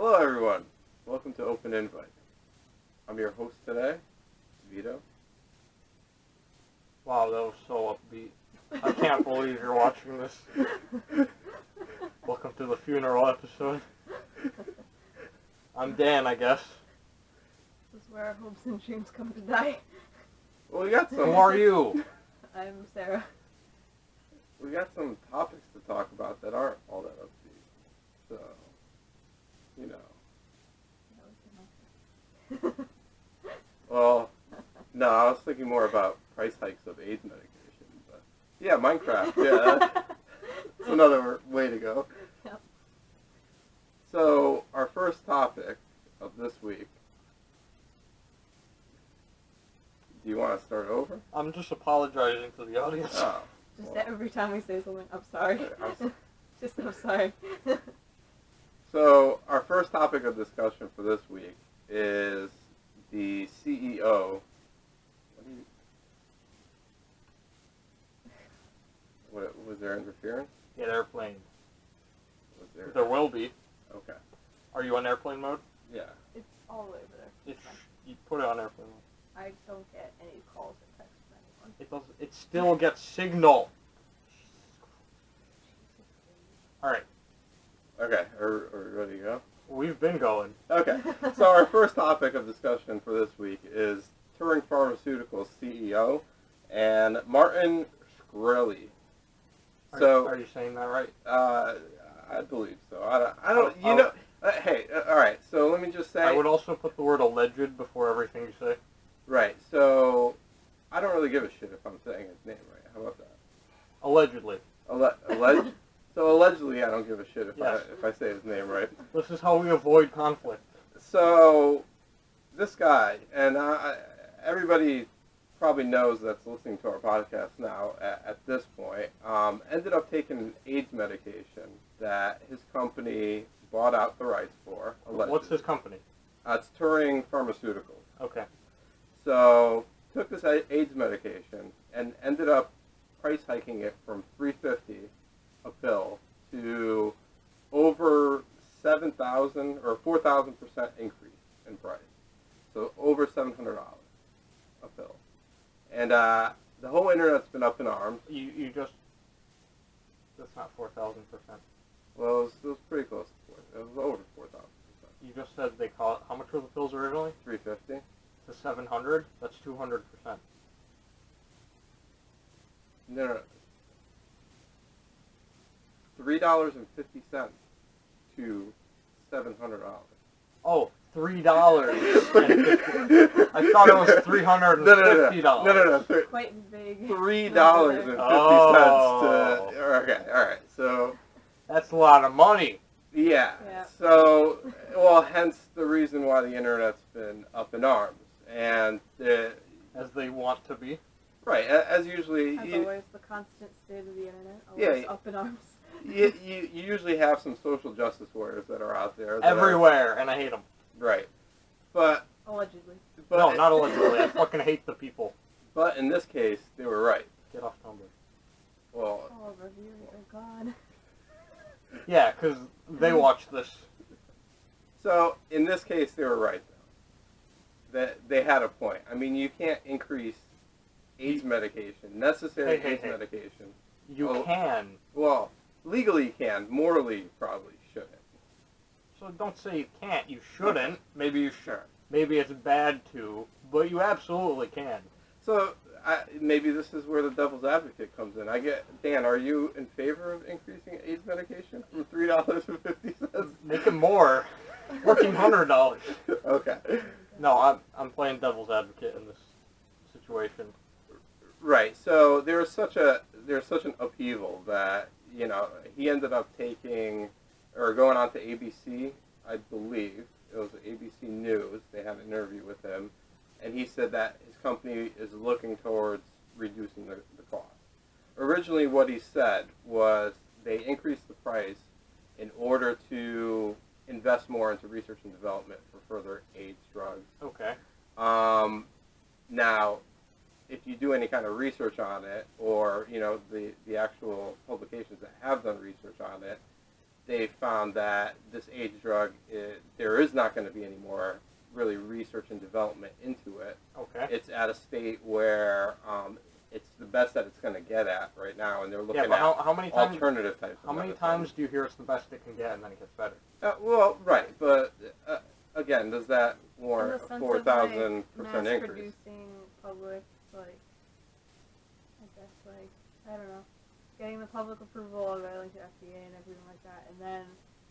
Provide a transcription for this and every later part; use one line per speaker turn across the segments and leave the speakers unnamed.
Hello, everyone. Welcome to Open Invite. I'm your host today, Vito.
Wow, that was so upbeat. I can't believe you're watching this. Welcome to the funeral episode. I'm Dan, I guess.
This is where our hopes and dreams come to die.
Well, we got
Who
some.
are you?
I'm Sarah.
We got some topics to talk about that aren't all that upbeat. So, you know. Well, no, I was thinking more about price hikes of AIDS medication. But yeah, Minecraft. Yeah, that's another way to go.
Yep.
So, our first topic of this week. Do you want to start over?
I'm just apologizing to the audience.
Oh.
Just
well.
every time we say something, I'm sorry. I'm sorry.
So, our first topic of discussion for this week is the CEO. What was there interference?
Get airplane.
Was there?
There will be.
Okay.
Are you on airplane mode?
Yeah.
It's all the way over there.
You put it on airplane mode.
I don't get any calls or texts from anyone.
It does. It still gets signal. All right.
Okay. Are we ready to go?
We've been going.
Okay. So our first topic of discussion for this week is Turing Pharmaceuticals CEO and Martin Shkreli. So
Are you saying that right?
I believe so. I don't. You know. Hey. All right. So let me just say.
I would also put the word alleged before everything you say.
Right. So I don't really give a shit if I'm saying his name right. How about that?
Allegedly.
Alleged. So allegedly, I don't give a shit if
Yes.
I say his name right.
This is how we avoid conflict.
So this guy, and everybody probably knows that's listening to our podcast now at this point, ended up taking an AIDS medication that his company bought out the rights for. Allegedly.
What's his company?
It's Turing Pharmaceuticals.
Okay.
So took this AIDS medication and ended up price hiking it from $3.50 a pill to over 7,000 or 4,000% increase in price. So over $700 a pill. And the whole internet's been up in arms.
You just... That's not 4,000%.
Well, it was pretty close to 4. It was over 4,000%.
You just said they call it... How much were the pills originally?
$3.50.
To 700? That's 200%.
No. $3.50 to $700.
Oh, $3. I thought it was $350.
No.
Quite big.
$3.50
Oh.
to. Okay, all right. So
That's a lot of money.
yeah.
Yeah.
So hence the reason why the internet's been up in arms, and
As they want to be.
right as usually.
As always, the constant state of the internet.
Yeah,
Always up in arms.
You usually have some social justice warriors that are out there. That
Everywhere, and I hate them.
Right. But
Allegedly.
No, not allegedly. I fucking hate the people.
But in this case, they were right.
Get off Tumblr.
Well,
All of our viewers are gone.
Yeah, because they watch this.
so in this case, they were right, though. That they had a point. I mean, you can't increase AIDS medication, necessary AIDS medication.
You can.
Well, legally you can. Morally, you probably shouldn't.
So don't say you can't. You shouldn't. Maybe you should.
Sure.
Maybe it's bad to, but you absolutely can.
So maybe this is where the devil's advocate comes in. Dan, are you in favor of increasing AIDS medication from $3.50?
Make it more. $1,400.
Okay.
No, I'm playing devil's advocate in this situation.
Right. So there's such an upheaval that he ended up going on to ABC, I believe it was ABC News. They had an interview with him, and he said that his company is looking towards reducing the cost. Originally, what he said was they increased the price in order to invest more into research and development for further AIDS drugs.
Okay.
Now, if you do any kind of research on it, or the actual publications that have done research on it, they found that this age drug, there is not going to be any more really research and development into it.
Okay.
It's at a state where it's the best that it's going to get at right now, and they're looking
Yeah, but
at
how many times?
alternative types of
How many
medicine.
times do you hear it's the best it can get and then it gets better?
Well, right, but again, does that
In
warrant
the
a
sense
4,000%
of, like,
increase?
mass-producing public, like, I guess, like, I don't know, getting the public approval of it, like the FDA and everything like that, and then,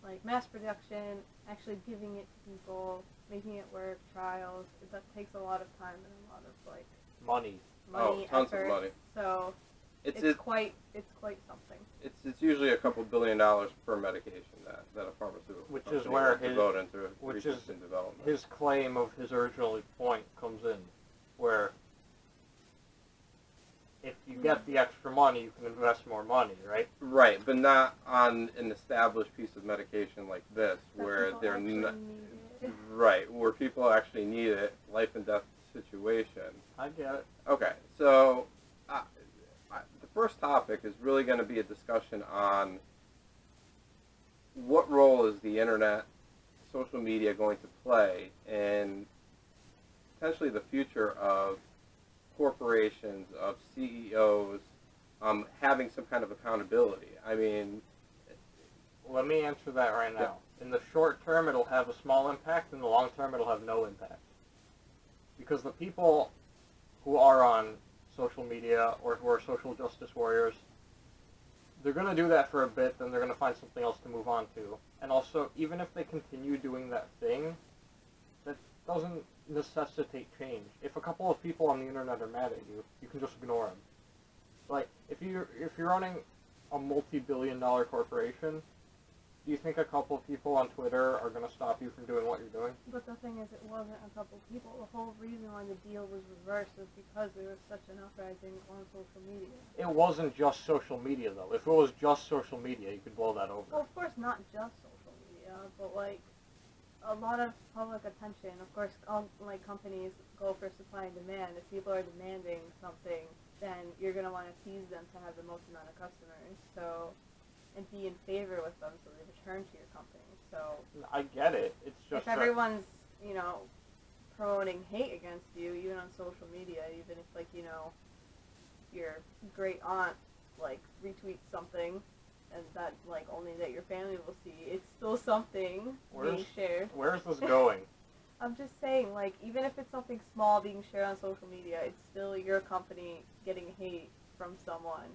like, mass production, actually giving it to people, making it work, trials, that takes a lot of time and a lot of, like,
Money.
money,
tons
effort.
of money.
So
It's
quite something.
it's usually a couple $1 billion per medication that a pharmaceutical
Which
company
is where
will
his-
devote into
which
research
is
and development.
His claim of his original point comes in, where if you get the extra money, you can invest more money, right?
Right, but not on an established piece of medication like this,
That
where
people
they're
actually
not
need it.
right, where people actually need it, life and death situation.
I get it.
Okay, so the first topic is really going to be a discussion on what role is the internet, social media going to play in potentially the future of corporations, of CEOs, having some kind of accountability. I mean,
Let me answer that right now. In the short term, it'll have a small impact. In the long term, it'll have no impact. Because the people who are on social media or who are social justice warriors, they're going to do that for a bit, then they're going to find something else to move on to. And also, even if they continue doing that thing, that doesn't necessitate change. If a couple of people on the internet are mad at you, you can just ignore them. Like, if you're running a multi-billion-dollar corporation, do you think a couple of people on Twitter are going to stop you from doing what you're doing?
But the thing is, it wasn't a couple people. The whole reason why the deal was reversed was because there was such an uprising on social media.
It wasn't just social media, though. If it was just social media, you could blow that over.
Well, of course, not just social media, but like a lot of public attention. Of course, all like companies go for supply and demand. If people are demanding something, then you're gonna want to tease them to have the most amount of customers. So, and be in favor with them, so they return to your company. So,
I get it. It's just
if everyone's promoting hate against you, even on social media, even if like your great aunt like retweets something, and that like only that your family will see, it's still something being shared.
Where's this going?
I'm just saying, like, even if it's something small being shared on social media, it's still your company getting hate from someone,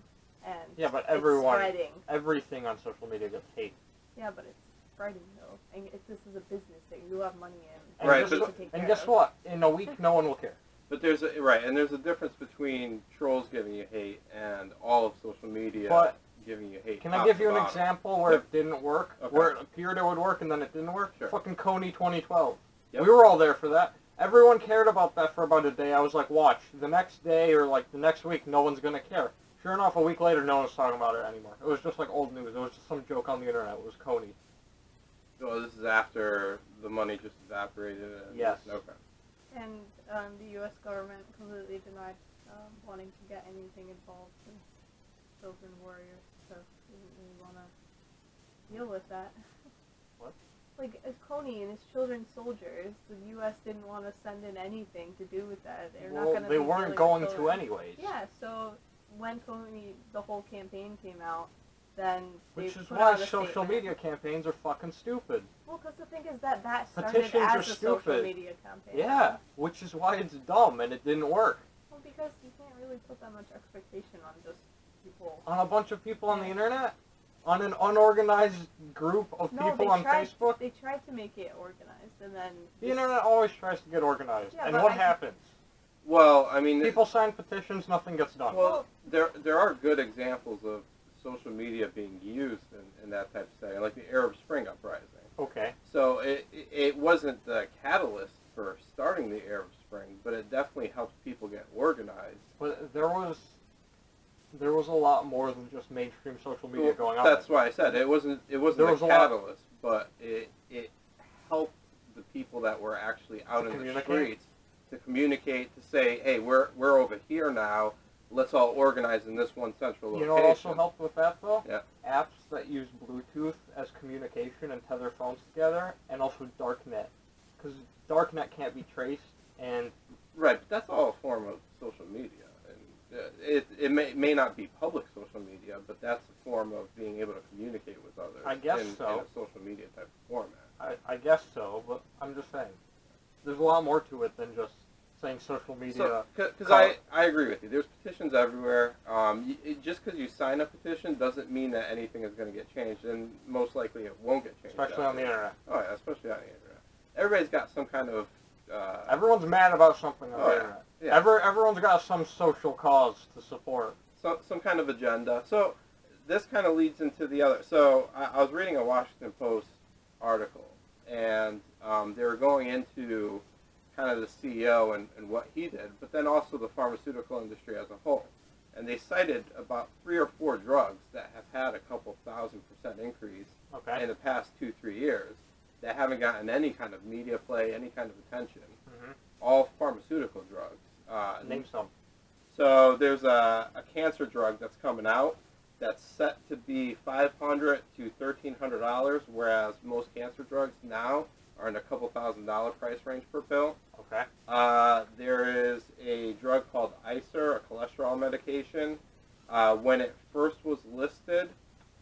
and
Yeah, but
it's spreading.
everything on social media gets hate.
Yeah, but it's spreading though, and this is a business that you have money in.
And
Right,
you
guess,
need
but-
to take
and
care
guess
of.
what? In a week, no one will care.
but there's a difference between trolls giving you hate and all of social media
But
giving you hate.
can I
top
give
to
you an
bottom.
example where it didn't work?
Okay.
Where it appeared it would work and then it didn't work?
Sure.
Fucking Coney 2012.
Yep.
We were all there for that. Everyone cared about that for about a day. I was like, watch. The next day or like the next week, no one's going to care. Sure enough, a week later, no one's talking about it anymore. It was just like old news. It was just some joke on the internet. It was Coney.
Well, this is after the money just evaporated. And
Yes.
Okay.
And the U.S. government completely denied wanting to get anything involved since children warriors, so we didn't really want to deal with that.
What?
Like, as Coney and his children soldiers, the U.S. didn't want to send in anything to do with that. They're not
Well,
going to.
they weren't going to anyways.
Yeah, so when Coney, the whole campaign came out, then they
Which is
put
why
out a
social
statement.
media campaigns are fucking stupid.
Well, because the thing is that started
Petitions are
as a social
stupid.
media campaign.
Yeah, which is why it's dumb and it didn't work.
Well, because you can't really put that much expectation on just people.
On a bunch of people on the internet? On an unorganized group of people on Facebook?
They tried to make it organized, and then
The internet always tries to get organized.
Yeah,
and
but
what
I-
happens?
Well, I mean,
People sign petitions, nothing gets done.
well, there are good examples of social media being used in that type of setting, like the Arab Spring uprising.
Okay.
So it wasn't the catalyst for starting the Arab Spring, but it definitely helped people get organized.
But there was a lot more than just mainstream social media going on.
That's why I said it wasn't
There
a
was a lot-
catalyst, but it helped the people that were actually out
To
in the
communicate?
streets to communicate, to say, hey, we're over here now. let's all organize in this one central
You
location.
know what also helped with that, though?
Yeah.
Apps that use Bluetooth as communication and tether phones together, and also Darknet. Because Darknet can't be traced, and
Right, but that's all a form of social media. And it may not be public social media, but that's a form of being able to communicate with others
I guess
in
so.
a social media type of format.
I guess so, but I'm just saying. There's a lot more to it than just saying social media.
Because I agree with you. There's petitions everywhere. Just because you sign a petition doesn't mean that anything is going to get changed, and most likely it won't get changed.
Especially on the internet.
Oh yeah, especially on the internet. Everybody's got some kind of.
Everyone's mad about something on the
yeah.
internet.
Yeah.
Everyone's got some social cause to support.
Some kind of agenda. So this kind of leads into the other. So I was reading a Washington Post article, and they were going into kind of the CEO and what he did, but then also the pharmaceutical industry as a whole. And they cited about 3 or 4 drugs that have had a couple 1,000% increase
Okay.
in the past 2-3 years that haven't gotten any kind of media play, any kind of attention.
Mm-hmm.
All pharmaceutical drugs.
Name some.
So there's a cancer drug that's coming out that's set to be $500 to $1,300, whereas most cancer drugs now are in a couple $1,000 price range per pill.
Okay.
There is a drug called Icer, a cholesterol medication. When it first was listed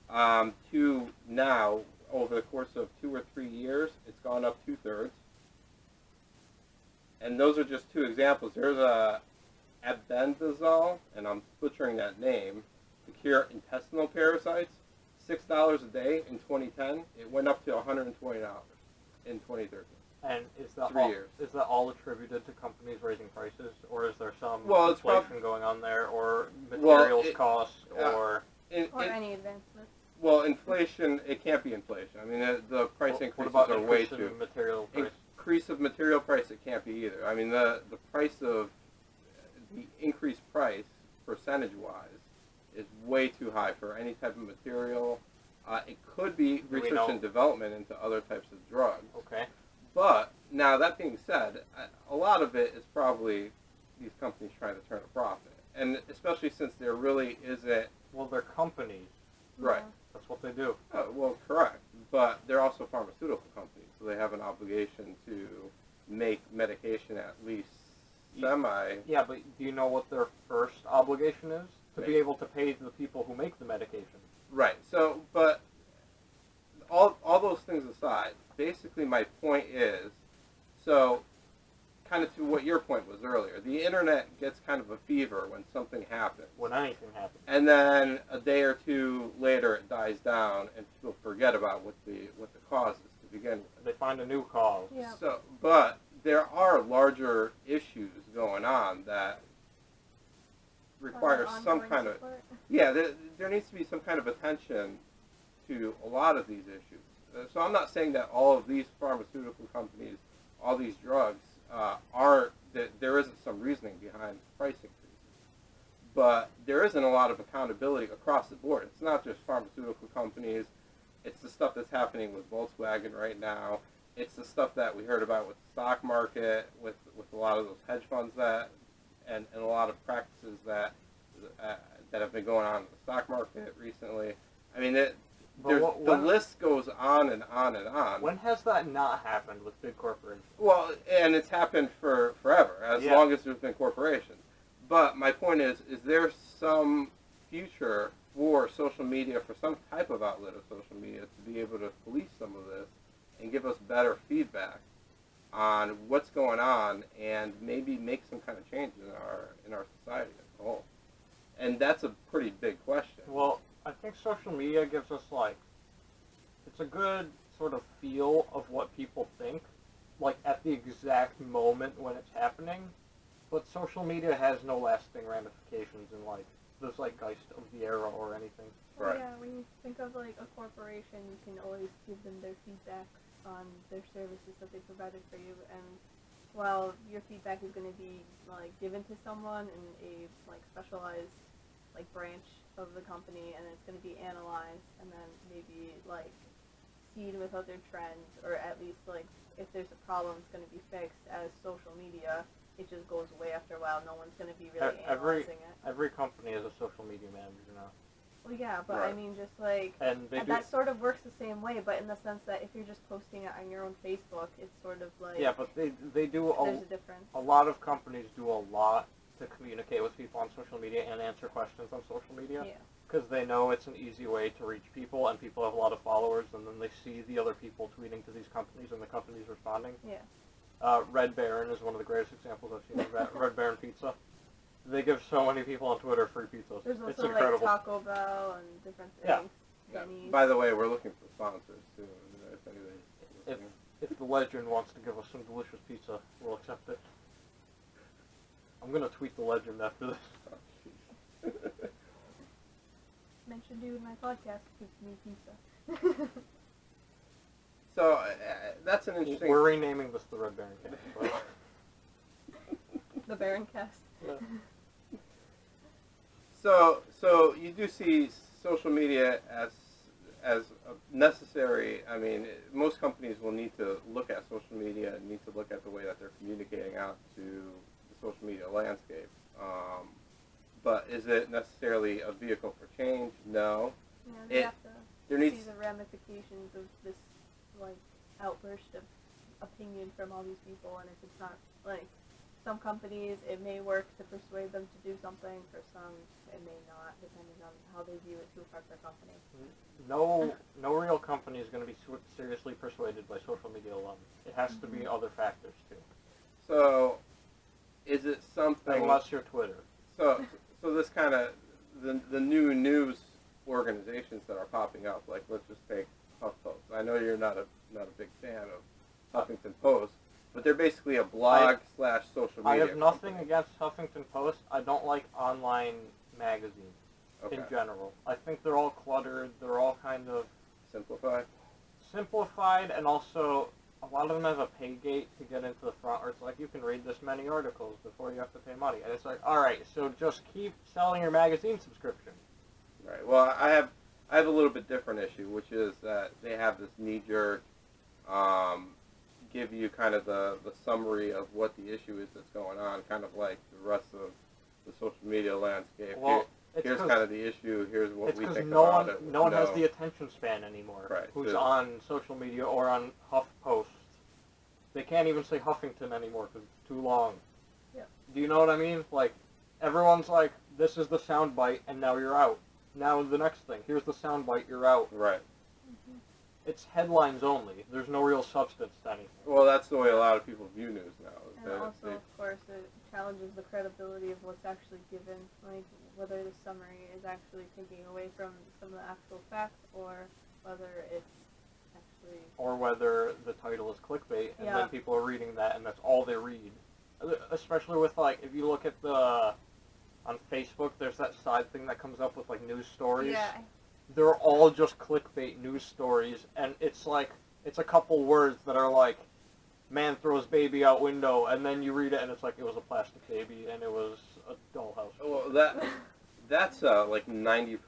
to now, over the course of 2 or 3 years, it's gone up 2/3. And those are just 2 examples. There's a albendazole, and I'm butchering that name, to cure intestinal parasites. $6 a day in 2010. It went up to $120 in 2013.
And is that
3
all,
years.
is that all attributed to companies raising prices, or is there some
Well, it's
inflation going on there, or materials costs, or
Or any advancements.
Well, inflation, it can't be inflation. I mean, the price
what
increases
about
are way
increase in
too.
material price?
Increase of material price, it can't be either. I mean, the price of the increased price, percentage-wise, is way too high for any type of material. It could be
Do we
research
know?
and development into other types of drugs.
Okay.
But, now that being said, a lot of it is probably these companies trying to turn a profit. And especially since there really isn't,
Well, they're companies.
right.
That's what they do.
Well, correct. But they're also pharmaceutical companies, so they have an obligation to make medication at least semi.
Yeah, but do you know what their first obligation is? To be
Right.
able to pay the people who make the medication.
Right. So, but all those things aside, basically my point is, so kind of to what your point was earlier, the internet gets kind of a fever when something happens.
When anything happens.
And then a day or 2 later, it dies down, and people forget about what the cause is to begin with.
They find a new cause.
Yeah.
So, but there are larger issues going on that require some
Ongoing
kind of
support.
there needs to be some kind of attention to a lot of these issues. So I'm not saying that all of these pharmaceutical companies, all these drugs, aren't that there isn't some reasoning behind price increases, but there isn't a lot of accountability across the board. It's not just pharmaceutical companies. It's the stuff that's happening with Volkswagen right now. It's the stuff that we heard about with the stock market, with a lot of those hedge funds that, and a lot of practices that have been going on in the stock market recently. I mean, the list goes on and on and on.
When has that not happened with big corporations?
Well, and it's happened for forever, as
Yeah.
long as there's been corporations. But my point is there some future for social media, for some type of outlet of social media, to be able to police some of this and give us better feedback on what's going on, and maybe make some kind of change in our society as a whole? And that's a pretty big question.
Well, I think social media gives us, like, it's a good sort of feel of what people think, like, at the exact moment when it's happening, but social media has no lasting ramifications in, like, the zeitgeist of the era or anything.
Well,
Right.
yeah, when you think of like a corporation, you can always give them their feedback on their services that they provided for you, and while your feedback is going to be like given to someone in a like specialized like branch of the company, and it's going to be analyzed and then maybe like seen with other trends, or at least like if there's a problem, it's going to be fixed as social media. it just goes away after a while. No one's going to be really
Every-
analyzing it.
Every company has a social media manager now.
Well, yeah, but
Right.
I mean, just like,
And they
and
do.
that sort of works the same way, but in the sense that if you're just posting it on your own Facebook, it's sort of like,
Yeah, but they do
there's a difference.
a lot of companies do a lot to communicate with people on social media and answer questions on social media.
Yeah.
Because they know it's an easy way to reach people, and people have a lot of followers, and then they see the other people tweeting to these companies, and the companies responding.
Yeah.
Red Baron is one of the greatest examples I've seen of that. Red Baron Pizza. They give so many people on Twitter free pizzas.
There's
It's
also like
incredible.
Taco Bell and different
Yeah.
things.
Yeah.
Denny's.
By the way, we're looking for sponsors too. If anybody's
If
listening.
if the legend wants to give us some delicious pizza, we'll accept it. I'm gonna tweet the legend after this.
Oh, jeez.
Mentioned you in my podcast, gives me pizza.
So that's an interesting.
We're renaming this the Red Baron Cast. But
The Baron Cast.
So you do see social media as necessary. I mean, most companies will need to look at social media and need to look at the way that they're communicating out to the social media landscape. But is it necessarily a vehicle for change? No.
You know, they
It-
have to
There
see
needs.
the ramifications of this, like, outburst of opinion from all these people, and if it's not, like, some companies, it may work to persuade them to do something, for some, it may not, depending on how they view it to affect their company.
no real company is going to be seriously persuaded by social media alone. It has to be other factors too.
So, is it something?
Unless you're Twitter.
So this kind of the new news organizations that are popping up. Like, let's just take HuffPost. I know you're not a big fan of Huffington Post, but they're basically a blog / social media.
I have nothing
company.
against Huffington Post. I don't like online magazines
Okay.
in general. I think they're all cluttered. They're all kind of
Simplify.
simplified, and also a lot of them have a pay gate to get into the front, or it's like you can read this many articles before you have to pay money. And it's like, all right, so just keep selling your magazine subscription.
Right. Well, I have a little bit different issue, which is that they have this knee-jerk, give you kind of the summary of what the issue is that's going on, kind of like the rest of the social media landscape.
Well, it's
Here's
'cause-
kind of the issue. Here's what
It's
we
because
think
no
about
one,
it.
no one has the attention span anymore.
Right,
Who's
too.
on social media or on HuffPost? They can't even say Huffington anymore because it's too long.
Yep.
Do you know what I mean? Like, everyone's like, "This is the soundbite," and now you're out. Now the next thing. Here's the soundbite. You're out.
Right.
It's headlines only. There's no real substance to anything.
Well, that's the way a lot of people view news now.
And also, of course, it challenges the credibility of what's actually given, like whether the summary is actually taking away from some of the actual facts, or whether it's actually...
Or whether the title is clickbait, and
Yeah.
then people are reading that, and that's all they read. Especially with, like, if you look at on Facebook, there's that side thing that comes up with, like, news stories.
Yeah,
They're all just clickbait news stories, and it's like, it's a couple words that are like, man throws baby out window, and then you read it, and it's like, it was a plastic baby, and it was a dollhouse.
Well, that's like 90%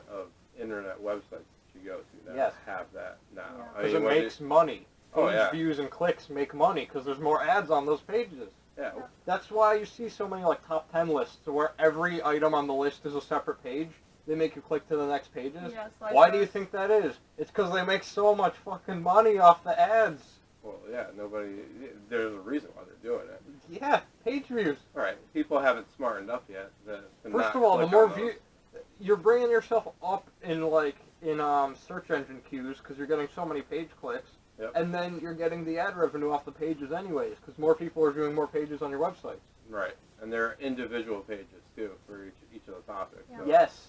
of internet websites that you go to now
Yes.
have that now.
Yeah.
I
Because
mean,
it
what
makes money.
Oh,
Page
yeah.
views and clicks make money, because there's more ads on those pages.
yeah.
That's why you see so many, like, top 10 lists, where every item on the list is a separate page. They make you click to the next pages.
Yeah,
Why do you think that is? It's because they make so much fucking money off the ads.
Well, yeah. There's a reason why they're doing it.
Yeah, page views.
All right. People haven't smartened up yet. To
First
not
of all, the
click
more
on those.
you're bringing yourself up in search engine queues because you're getting so many page clicks,
Yep.
and then you're getting the ad revenue off the pages anyways because more people are viewing more pages on your website.
Right. And there are individual pages too for each of the topics.
Yeah.
So,
Yes.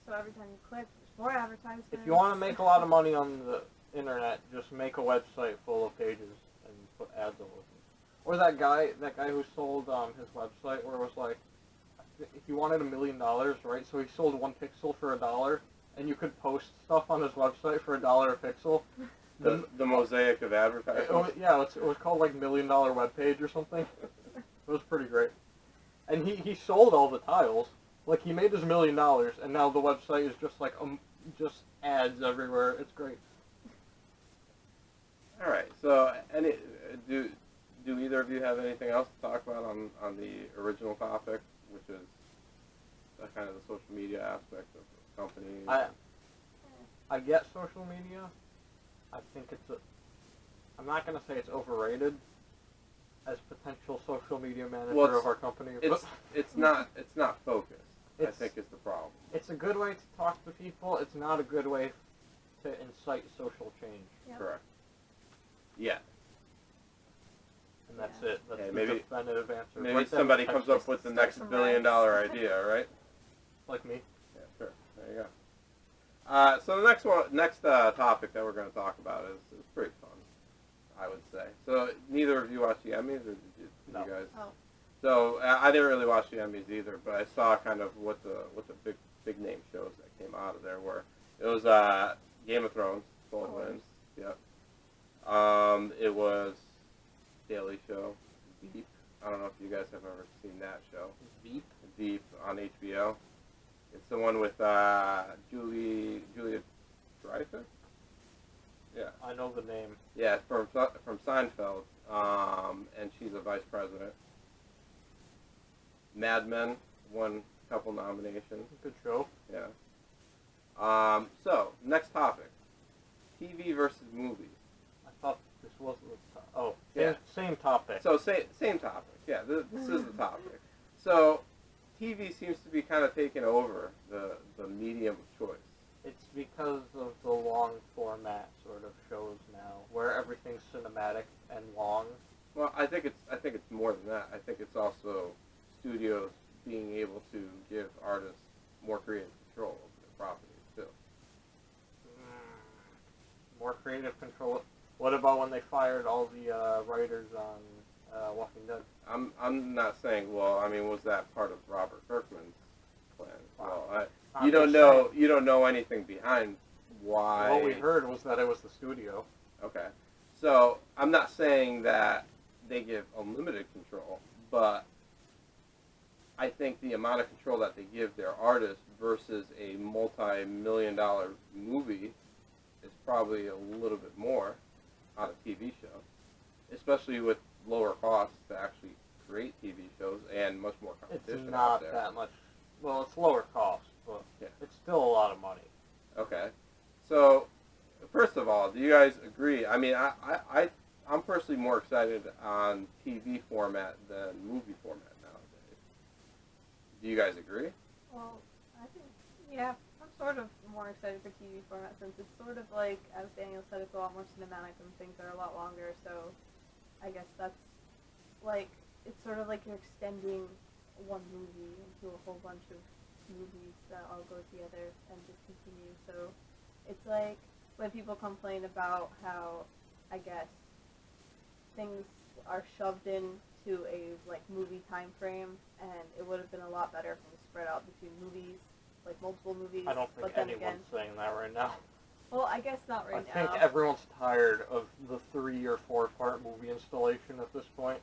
So every time you click, there's more advertisements.
If you want to make a lot of money on the internet, just make a website full of pages and put ads all over them. Or that guy who sold his website where it was like, if you wanted $1 million, right? So he sold one pixel for $1, and you could post stuff on his website for $1 a pixel.
The mosaic of advertising.
It was called like $1 Million Webpage or something. It was pretty great. And he sold all the tiles. Like, he made his $1 million, and now the website is just like just ads everywhere. It's great.
All right. So, do do either of you have anything else to talk about on the original topic, which is kind of the social media aspect of companies?
I get social media. I think I'm not going to say it's overrated as potential social media manager of our company.
It's not focused. I think is the problem.
It's a good way to talk to people. It's not a good way to incite social change.
Yep.
Correct. Yeah.
And that's it. That's the
maybe,
definitive answer.
Maybe
Right there,
somebody
the
comes
text
up with the
Start
next
some
billion-dollar
rhymes.
idea, right?
like me.
Yeah, sure. There you go. So the next topic that we're going to talk about is pretty fun, I would say. So neither of you watched the Emmys, or did you guys?
Oh.
So I didn't really watch the Emmys either, but I saw kind of what the big name shows that came out of there were. It was Game of Thrones, Gold wins. Yep. It was Daily Show, Veep. I don't know if you guys have ever seen that show.
Veep.
Veep on HBO. It's the one with Julia Dreyfus. Yeah.
I know the name.
Yeah, from Seinfeld, and she's a vice president. Mad Men won a couple nominations.
Good show.
Yeah. So next topic: TV versus movies.
I thought this wasn't the
Yeah.
same topic.
So same topic. Yeah, this is the topic. So TV seems to be kind of taking over the medium of choice.
It's because of the long format sort of shows now, where everything's cinematic and long.
Well, I think it's more than that. I think it's also studios being able to give artists more creative control over their properties too.
More creative control. What about when they fired all the writers on Walking Dead?
I'm not saying. Well, I mean, was that part of Robert Kirkman's plan?
Wow.
Well,
I'm
you don't
just
know.
saying.
You don't know anything behind why.
What we heard was that it was the studio.
Okay, so I'm not saying that they give unlimited control, but I think the amount of control that they give their artists versus a multi-million-dollar movie is probably a little bit more on a TV show, especially with lower costs to actually create TV shows and much more competition
It's
out
not
there.
that much. Well, it's lower cost, but
Yeah.
it's still a lot of money.
Okay, so first of all, do you guys agree? I mean, I'm personally more excited on TV format than movie format nowadays. Do you guys agree?
Well, I think, yeah, I'm sort of more excited for TV format since it's sort of like, as Daniel said, it's a lot more cinematic and things are a lot longer, so I guess that's like, it's sort of like you're extending one movie into a whole bunch of movies that all go together and just continue, so it's like when people complain about how, I guess, things are shoved into a like movie time frame, and it would have been a lot better if it was spread out between movies, like multiple movies.
I don't think
but then
anyone's
again,
saying that right now.
well, I guess not right
I
now.
think everyone's tired of the 3 or 4 part movie installation at this point,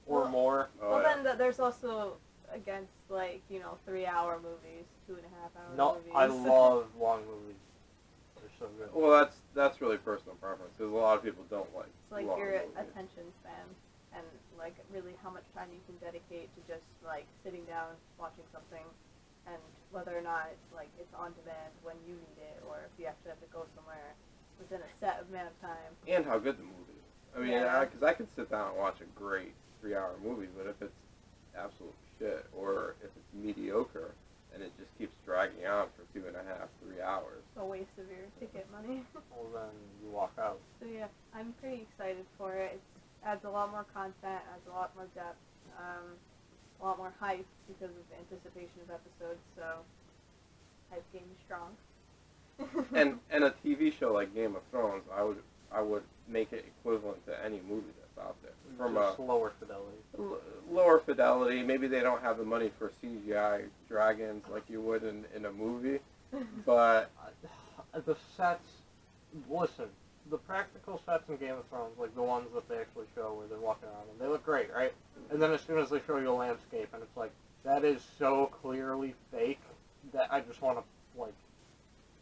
or
Well,
more.
Oh,
well,
yeah.
then there's also against like 3-hour movies, 2.5-hour
No,
movies.
I love long movies. They're so good.
Well, that's really personal preference because a lot of people don't like.
It's like
long
your
movies.
attention span and like really how much time you can dedicate to just like sitting down watching something, and whether or not like it's on demand when you need it, or if you actually have to go somewhere within a set amount of time.
And how good the movie is. I mean,
Yeah.
because I could sit down and watch a great 3-hour movie, but if it's absolute shit or if it's mediocre and it just keeps dragging on for 2.5, 3 hours.
A waste of your ticket money.
Well, then you walk out.
So yeah, I'm pretty excited for it. It adds a lot more content, adds a lot more depth, a lot more hype because of the anticipation of episodes. So hype game is strong.
And a TV show like Game of Thrones, I would make it equivalent to any movie that's out there. From
Just lower fidelity.
lower fidelity, maybe they don't have the money for CGI dragons like you would in a movie, but
The sets, listen, the practical sets in Game of Thrones, like the ones that they actually show where they're walking around them, they look great, right? And then as soon as they show you a landscape, and it's like, that is so clearly fake that I just want to, like,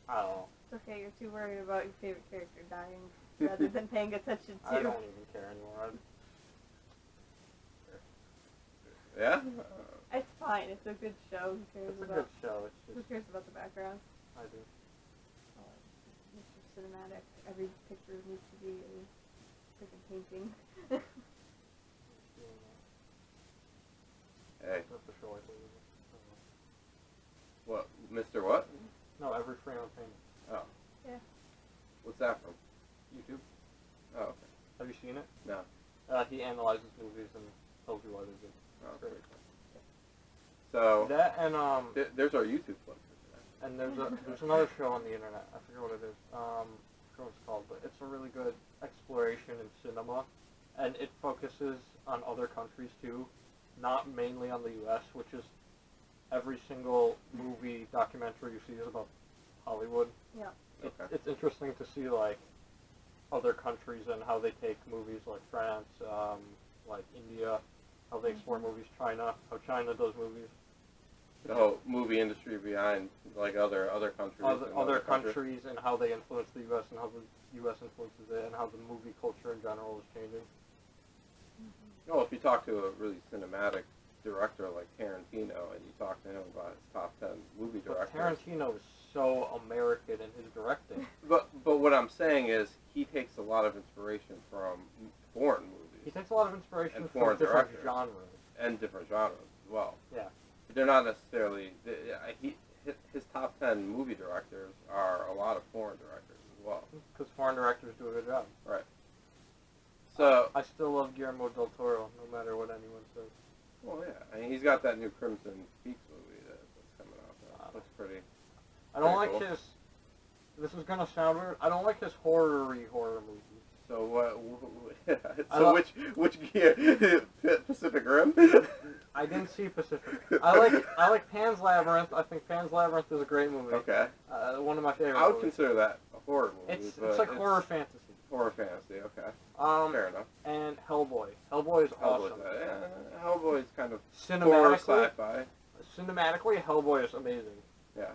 I don't know.
It's okay, you're too worried about your favorite character dying rather than paying attention to.
I don't even care anymore.
Yeah.
It's fine. It's a good show. Who cares
It's a
about
good show. It's
who
just
cares about the background?
I do.
Mr. Cinematic. Every picture needs to be a freaking painting.
Doing that.
Hey,
That's a show I believe in.
what, Mr. What?
No, every frame of painting.
Oh.
Yeah.
What's that from?
YouTube.
Oh, okay.
Have you seen it?
No.
He analyzes movies and tells you why they're good.
Oh,
Great.
pretty cool. So
That and
there's our YouTube plug for today.
and there's another show on the internet. I forget what it is. I forget what it's called, but it's a really good exploration in cinema, and it focuses on other countries too, not mainly on the U.S., which is every single movie documentary you see is about Hollywood.
Yeah.
Okay.
It's interesting to see like other countries and how they take movies like France, like India, how they explore movies, China, how China does movies.
The whole movie industry behind like other countries. and
Other countries and how they influence the U.S. and how the U.S. influences it and how the movie culture in general is changing.
Oh, if you talk to a really cinematic director like Tarantino and you talk to him about his top 10 movie
But
directors.
Tarantino is so American in his directing.
But what I'm saying is he takes a lot of inspiration from foreign movies
He takes a lot of inspiration
And
from
foreign
different
directors.
genres.
and different genres as well.
Yeah.
They're not necessarily. His top 10 movie directors are a lot of foreign directors as well.
Because foreign directors do a good job.
So,
I still love Guillermo del Toro, no matter what anyone says.
well, yeah. I mean, he's got that new Crimson Peaks movie that's coming out. That looks pretty.
I don't
Very
like
cool.
his. This is gonna sound weird. I don't like his horror-y horror movies.
So what?
I
So
love-
which gear? Pacific Rim?
I didn't see Pacific. I like Pan's Labyrinth. I think Pan's Labyrinth is a great movie.
Okay.
One of my favorite.
I would
movies.
consider that a horror movie.
It's
but
like horror fantasy.
Horror fantasy. Okay. Fair enough.
And Hellboy. Hellboy is awesome.
Hellboy's kind of horror
Cinematically,
sci-fi.
cinematically, Hellboy is amazing.
Yeah.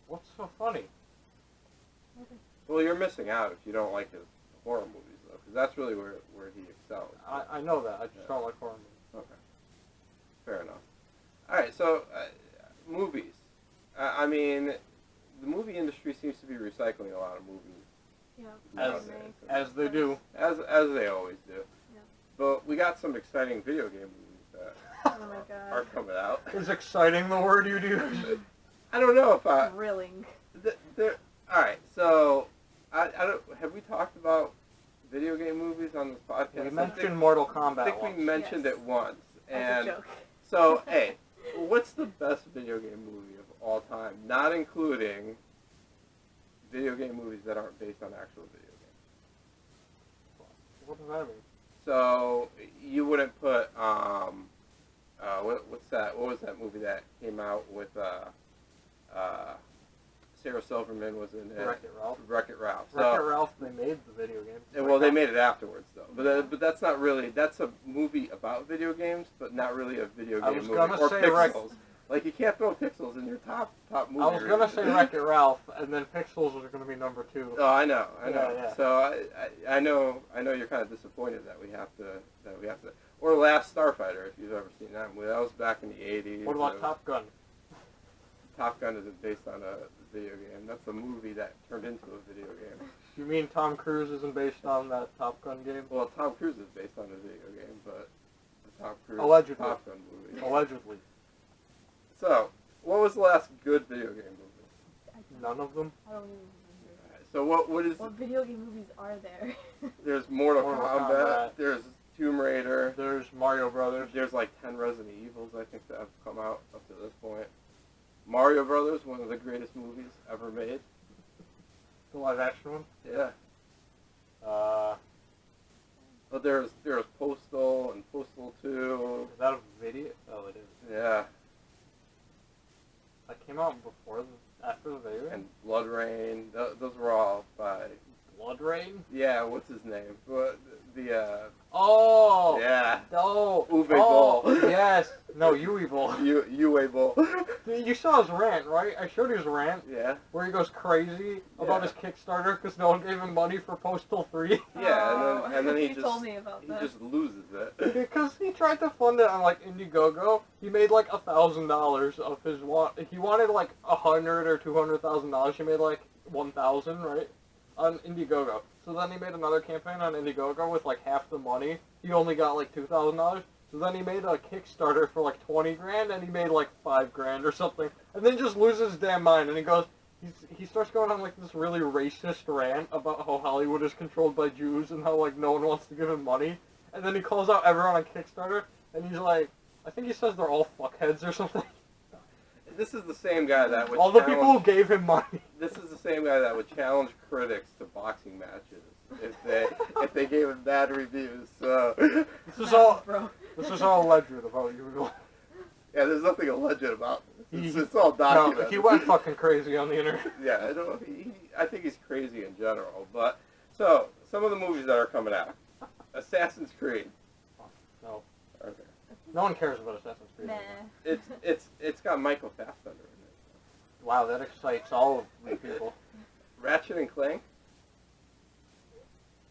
What's so funny?
Well, you're missing out if you don't like his horror movies, though, because that's really where he excels.
I know that. I just
Yeah.
don't like horror movies.
Okay. Fair enough. All right, so movies. I mean, the movie industry seems to be recycling a lot of movies,
Yeah.
As-
remake.
As they do.
as they always do.
Yeah.
But we got some exciting video game movies that
Oh my
are
god.
coming out.
Is exciting the word you'd use?
I don't know if I.
Thrilling.
All right, so I don't. Have we talked about video game movies on this podcast?
We mentioned Mortal
I
Kombat
think we
once.
mentioned
Yes.
it once,
As a
and
joke.
so hey, what's the best video game movie of all time? Not including video game movies that aren't based on actual video games.
What does that mean?
So you wouldn't put what's that? What was that movie that came out with Sarah Silverman was in it?
Wreck-It Ralph.
Wreck-It Ralph. So,
Wreck-It Ralph, they made the video game.
well, they made it afterwards though. But that's not really. That's a movie about video games, but not really a video
I
game
was
movie.
gonna
Or
say
Pixels. Like you can't throw Pixels in your top movie.
I was gonna say Wreck-It Ralph, and then Pixels was gonna be number 2.
Oh, I know.
Yeah.
So I know you're kind of disappointed that we have to. Or Last Starfighter, if you've ever seen that movie. That was back in the '80s.
What about Top Gun?
Top Gun isn't based on a video game. That's a movie that turned into a video game.
You mean Tom Cruise isn't based on that Top Gun game?
Well, Tom Cruise is based on a video game, but the Tom Cruise
Allegedly.
Top Gun movie.
Allegedly.
So, what was the last good video game movie?
None of them?
I don't even remember.
Alright, so what is?
What video game movies are there?
There's Mortal
Mortal
Kombat.
Kombat.
There's Tomb Raider.
There's Mario Brothers.
There's like 10 Resident Evils, I think, that have come out up to this point. Mario Brothers, one of the greatest movies ever made.
The live action one.
Yeah. But there's Postal and Postal 2.
Is that a video? Oh, it is.
Yeah.
That came out after the video game?
And Blood Rain. Those were all by
Blood Rain?
Yeah, what's his name? The
Oh!
yeah,
Oh!
Uwe
Oh!
Boll.
Yes! No, Yui Boll.
Uwe Boll.
You saw his rant, right? I showed you his rant
Yeah,
where he goes crazy about
Yeah.
his Kickstarter because no one gave him money for Postal 3.
yeah, and then he
you
just
told me about
he
that.
just loses it.
Because he tried to fund it on like Indiegogo, he made like $1,000 of his he wanted like $100,000 or $200,000. He made like 1,000, right, on Indiegogo. So then he made another campaign on Indiegogo with like half the money. He only got like $2,000. So then he made a Kickstarter for like 20 grand, and he made like 5 grand or something, and then just loses his damn mind, and he starts going on like this really racist rant about how Hollywood is controlled by Jews and how like no one wants to give him money. And then he calls out everyone on Kickstarter, and he's like, I think he says they're all fuckheads or something.
This is the same guy that would
All the people who gave him money.
This is the same guy that would challenge critics to boxing matches if they gave him bad reviews. So
This is all
Bro.
this is all alleged about you.
yeah, there's nothing alleged about this.
He-
It's all
No,
documented.
he went fucking crazy on the internet.
Yeah, I don't. I think he's crazy in general. But so some of the movies that are coming out: Assassin's Creed.
No,
Okay.
no one cares about Assassin's Creed.
Nah.
anymore.
It's got Michael Fassbender in it.
Wow, that excites all of the people.
Ratchet and Clank.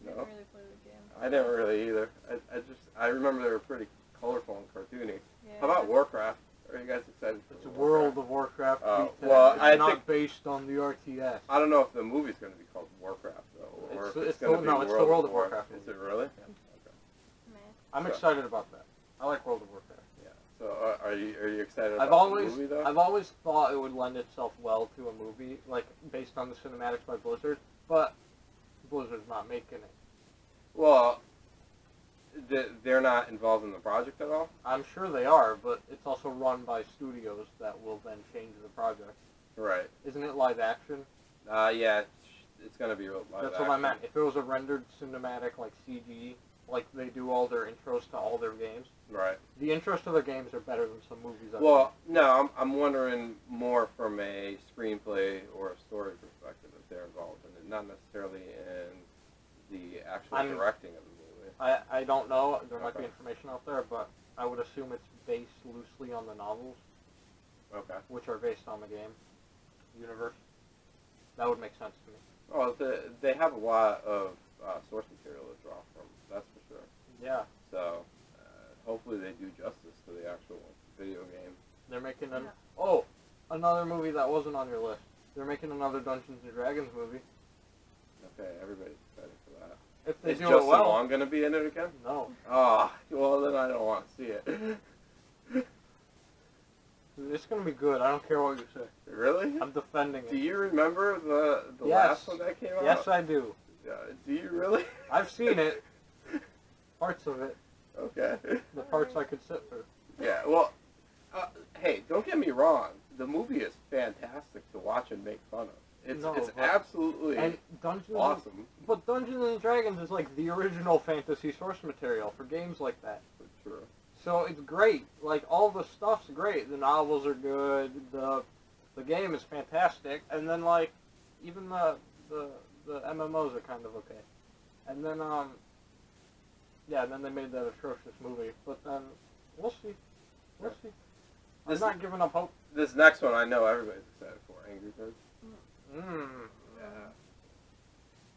Never
No,
really played the game.
I never really either. I remember they were pretty colorful and cartoony.
Yeah.
How about Warcraft? Are you guys excited for
It's a
Warcraft?
World of Warcraft.
Oh,
retail.
well,
it's
I
not
think-
based on the RTS.
I don't know if the movie's going to be called Warcraft though, or
It's-
if
it's
going
the-
to be
no, it's the World of Warcraft
Is it really?
Meh.
I'm
So-
excited about that. I like World of Warcraft.
Yeah. So are you excited about
I've always
the movie though?
I've always thought it would lend itself well to a movie like based on the cinematics by Blizzard, but Blizzard's not making it.
Well, they're not involved in the project at all.
I'm sure they are, but it's also run by studios that will then change the project.
Right.
Isn't it live action?
Yeah. It's going to be live
That's
action.
what I meant. If it was a rendered cinematic like CG, like they do all their intros to all their games,
Right.
the intros to their games are better than some movies. I've
Well, no, I'm wondering more from a screenplay or a story perspective if they're involved in it, not necessarily in the actual
I'm-
directing of the movie.
I don't know. There might be
Okay.
information out there, but I would assume it's based loosely on the novels,
Okay.
which are based on the game universe. That would make sense to me.
Well, they have a lot of source material to draw from. That's for sure.
Yeah,
So hopefully they do justice to the actual video game.
they're making
Yeah.
another movie that wasn't on your list. They're making another Dungeons and Dragons movie.
Okay, everybody's excited for that.
If they
Is
do
Justin
it well,
Long going to be in it again?
no,
Oh, well then I don't want to see it.
it's gonna be good. I don't care what you say.
Really?
I'm defending
Do
it.
you remember the
Yes.
last one that came out?
Yes, I do.
Do you really?
I've seen it. Parts of it.
Okay.
The parts I could sit through.
Yeah, well, hey, don't get me wrong. The movie is fantastic to watch and make fun of. It's
No,
it's
but-
absolutely
And Dungeons,
awesome.
but Dungeons and Dragons is like the original fantasy source material for games like that.
But true.
So it's great. Like all the stuff's great. The novels are good. The game is fantastic. And then like even the MMOs are kind of okay. And then yeah, and then they made that atrocious movie. But then we'll see. We'll see. I'm
This-
not giving up hope.
This next one I know everybody's excited for. Angry Birds.
Mm.
Yeah.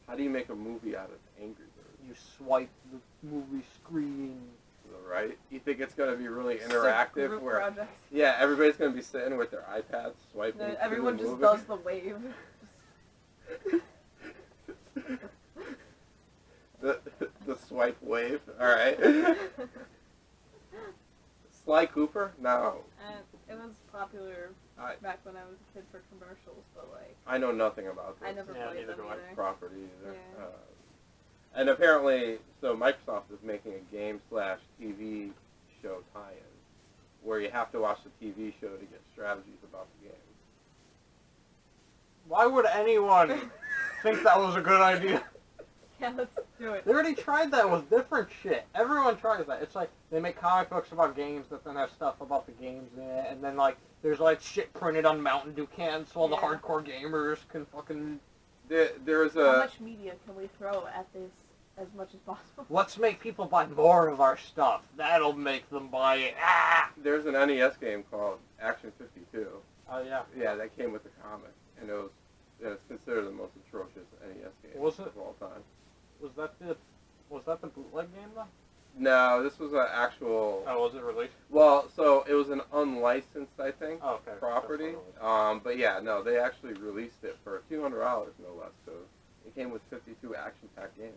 How do you make a movie out of Angry Birds?
You swipe the movie screen.
Right? You think it's going to be really
It's a
interactive?
group
Where
project.
yeah, everybody's going to be sitting with their iPads swiping. through
Everyone
the
just
movie.
does the wave.
the swipe wave. All right. Sly Cooper? No.
And it was popular
I-
back when I was a kid for commercials, but like
I know nothing about this
I never
Yeah,
played
neither
them
do I.
either.
property either.
Yeah.
And apparently, so Microsoft is making a game/TV show tie-in, where you have to watch the TV show to get strategies about the game.
Why would anyone think that was a good idea?
Yeah, let's do it.
They already tried that with different shit. Everyone tries that. It's like they make comic books about games that then have stuff about the games in it, and then like there's like shit printed on Mountain Dew cans so all the
Yeah.
hardcore gamers can fucking
there's
How
a
much media can we throw at this as much as possible?
Let's make people buy more of our stuff. That'll make them buy it. Ah!
there's an NES game called Action 52.
Oh yeah.
Yeah, that came with the comic, and it's considered the most atrocious NES game
Was it?
of all time.
Was that the bootleg game though?
No, this was an actual.
Oh, was it released?
Well, so it was an unlicensed, I think,
Oh, okay.
property.
That's what it was.
But yeah, no, they actually released it for $200, no less. So it came with 52 action-packed games.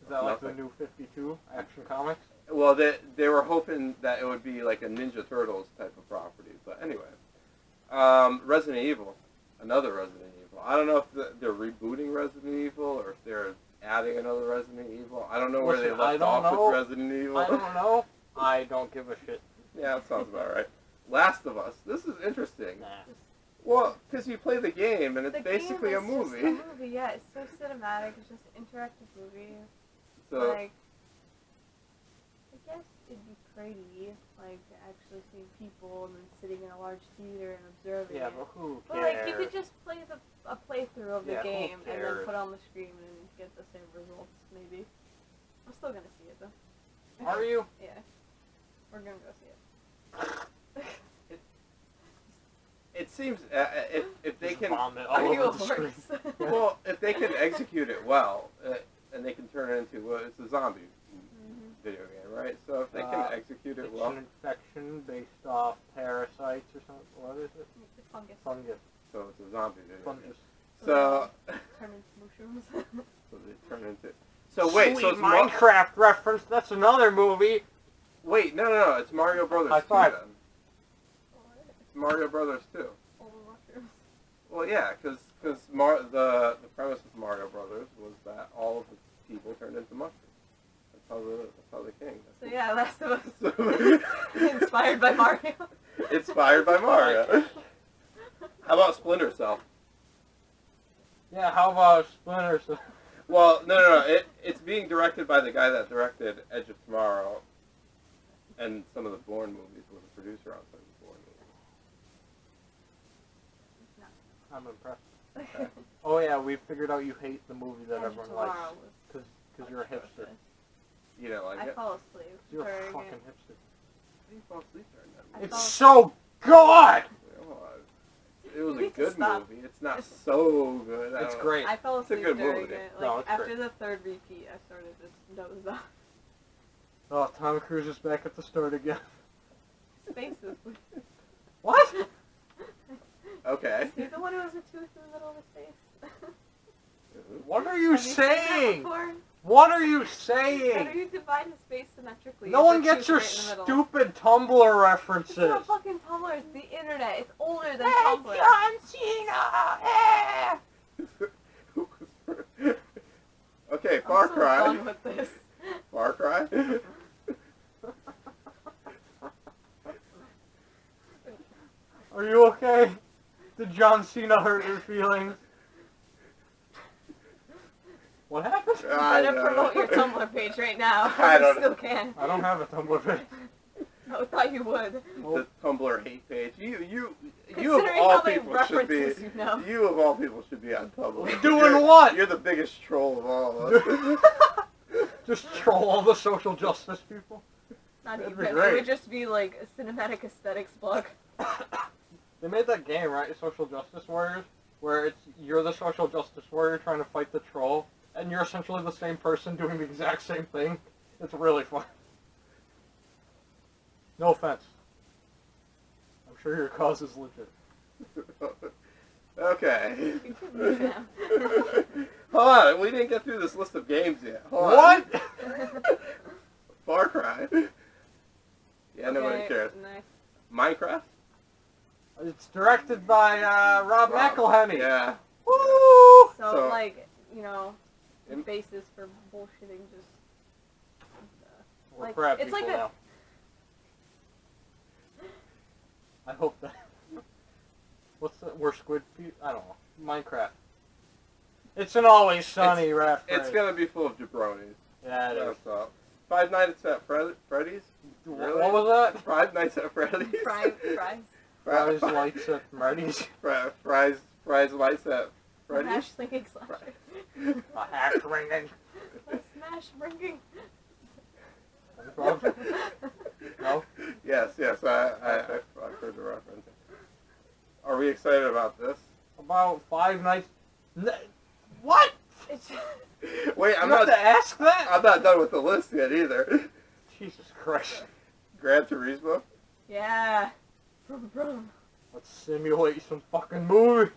Is that like
Nothing.
the new 52 Action Comics?
Well, they were hoping that it would be like a Ninja Turtles type of property. But anyway, Resident Evil, another Resident Evil. I don't know if they're rebooting Resident Evil or if they're adding another Resident Evil. I don't know where they
Listen, I
left
don't
off
know.
with Resident Evil.
I don't know. I don't give a shit.
Yeah, that sounds about right. Last of Us. This is interesting.
Nah.
Well, because you play the game and it's
The
basically
game
a
is
movie.
Just a movie, yeah. It's so cinematic. It's just an interactive movie.
So
Like, I guess it'd be pretty, like, to actually see people and then sitting in a large theater and observing
Yeah,
it.
but who
But
cares?
like, you could just play a playthrough of the
Yeah, who
game and then
cares?
put on the screen and get the same results, maybe. I'm still gonna see it though.
Are you?
Yeah. We're gonna go see it.
it seems if they
Just
can,
vomit all
Are you a
over the screen.
horse?
well, if they can execute it well, and they can turn it into it's a zombie
Mhm.
video game, right? So if they can execute it
It's
well,
an infection based off parasites or something. What is it?
It's fungus.
Fungus.
so it's a zombie video game.
Fungus.
So
Turn into mushrooms.
so they turn into. So wait,
Sweet
so it's
Minecraft reference. That's another movie.
wait, no, it's Mario Brothers
High
2
five.
then. It's Mario Brothers 2.
All the mushrooms.
Well, yeah, because the premise of Mario Brothers was that all of the people turned into mushrooms. That's how the king.
So yeah, Last of Us.
So-
Inspired by Mario.
Inspired by Mario. How about Splinter Cell?
Yeah, how about Splinter Cell?
Well, no. It's being directed by the guy that directed Edge of Tomorrow, and some of the Bourne movies. Was a producer on some of the Bourne movies.
I'm impressed. Oh yeah, we figured out you hate the movie that
Edge of
everyone likes
Tomorrow was
because you're a hipster.
atrocious.
You know, like
I
it.
fall asleep
You're a
during
fucking
it.
hipster.
How do you fall asleep during that
I
movie?
fall
It's so good.
Well, it was
You
a
need to
good
stop.
movie. It's not so good. I
It's
don't-
great.
I fell
It's a
asleep
good
during
movie.
it. Like
No, it's
after
great.
the third repeat, I started just doze off.
Oh, Tom Cruise is back at the start again.
Spaces.
What?
Okay.
Is he the one who has a tooth in the middle of his face?
What are you
Have seen that
saying?
before?
What are you
How do
saying?
you divide his face symmetrically?
No
if
one
the
gets your
tooth's right in the middle?
stupid Tumblr
It's
references.
not fucking Tumblr, it's the internet. It's older than Tumblr.
John Cena!
Okay, Far
I'm so
Cry.
done with this.
Far Cry.
Are you okay? Did John Cena hurt your feelings? What happened?
I
Better
know.
promote your Tumblr page right now.
I
You
don't
still can.
I don't have a Tumblr page.
I thought you would.
The Tumblr hate page. You of
Considering
all
how many
people should be.
references you know.
You of all people should be on Tumblr.
Doing
You're-
what?
You're the biggest troll of all of us.
Just troll all the social justice people.
Not
That'd
even.
be
It
great.
would just be like a cinematic aesthetics blog.
They made that game, right? Social Justice Warriors, where you're the social justice warrior trying to fight the troll, and you're essentially the same person doing the exact same thing. It's really fun. No offense. I'm sure your cause is legit.
Okay.
You should leave now.
Hold on, we didn't get through this list of games yet. Hold
What?
on. Far Cry. Yeah, nobody
Okay,
cares.
Nice.
Minecraft?
It's directed by Rob McElhenney.
Yeah.
Woo!
So,
So-
like, you know, the
Im-
basis for bullshitting just.
We're
Like,
crab
it's
people
like a-
now. I hope that. We're squid people? I don't know. Minecraft. It's an Always Sunny reference.
It's gonna be full of jabronis.
Yeah, it is.
That's all. Five Nights at Freddy's? Really?
What was that?
Five Nights at Freddy's?
Fries.
Fries lights at Marty's.
Fries lights at Freddy?
Smash slinging slasher.
A hash ringing.
A smash ringing.
No?
Yes, I've heard the reference. Are we excited about this?
About Five Nights. What?
It's
Wait,
I'm not to ask that.
I'm not done with the list yet either.
Jesus Christ.
Gran Turismo.
yeah. Vroom, vroom.
Let's simulate some fucking movie.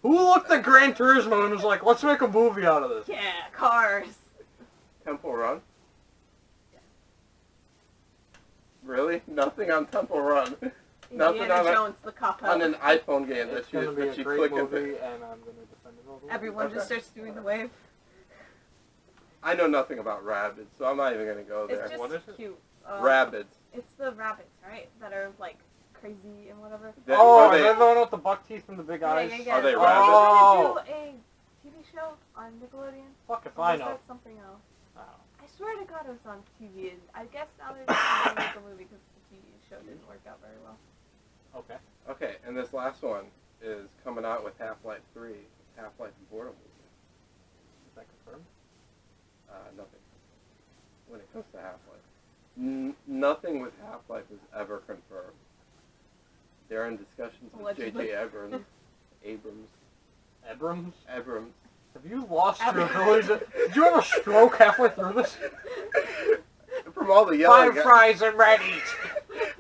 Who looked at Gran Turismo and was like, let's make a movie out of this?
Yeah, cars.
Temple Run. Really? Nothing on Temple Run. Nothing
Indiana
on
Jones, the cop
on
out.
an iPhone game
It's
that
going to be
you
a great
click and
movie, and I'm going to defend it all the way.
Everyone
Okay.
just starts doing the wave.
I know nothing about Rabbids, so I'm not even gonna go there.
It's just
What is it?
cute.
Rabbids.
It's the rabbits, right? That are like crazy and whatever.
Oh,
Are
are
they-
they the one with the buck teeth and the big
Yeah,
eyes?
yeah, yeah.
Are they
They're
rabbits?
gonna do a TV show on Nickelodeon.
Fuck if
Or
I
was
know.
that something else?
Oh.
I swear to God it was on TV. And I guess now they're just gonna make a movie because the TV show didn't work out very well.
Okay.
Okay, and this last one is coming out with Half-Life 3, Half-Life Boredom movie.
Is that confirmed?
Nothing. When it comes to Half-Life. Nothing with Half-Life is ever confirmed. They're in discussions with
Allegedly.
J.J. Abrams.
Abrams? Have you lost your
Abrams.
ability to... Did you have a stroke halfway through this?
From all the yelling,
Five fries and ready.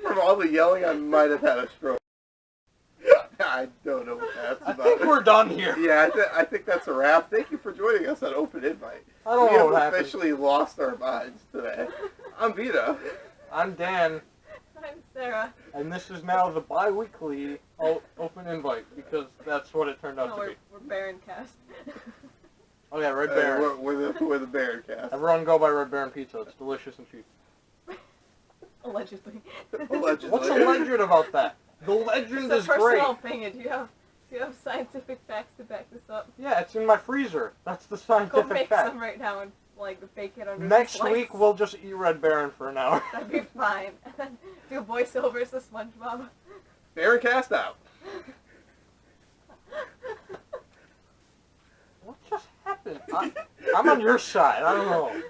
from all the yelling, I might have had a stroke. I don't know what that's
I
about.
think we're done here.
Yeah, I think that's a wrap. Thank you for joining us on Open Invite.
I don't
We
know
have
what happened.
officially lost our minds today. I'm Vito.
I'm Dan,
I'm Sarah.
and this is now the bi-weekly open invite, because that's what it turned out
No,
to be.
we're Baron Cast.
Oh yeah, Red Baron.
We're the Baron cast.
Everyone go by Red Baron Pizza. It's delicious and cheap.
Allegedly.
Allegedly.
What's a legend about that? The legend
It's
is
a
great.
personal opinion. Do you have scientific facts to back this up?
Yeah, it's in my freezer. That's the
Go
scientific
make
fact.
some right now and like bake it under
Next
some
week
lights.
we'll just eat Red Baron for an hour.
That'd be fine. And then do voiceovers of SpongeBob.
Baron cast out.
What just happened? I'm on your side. I don't know.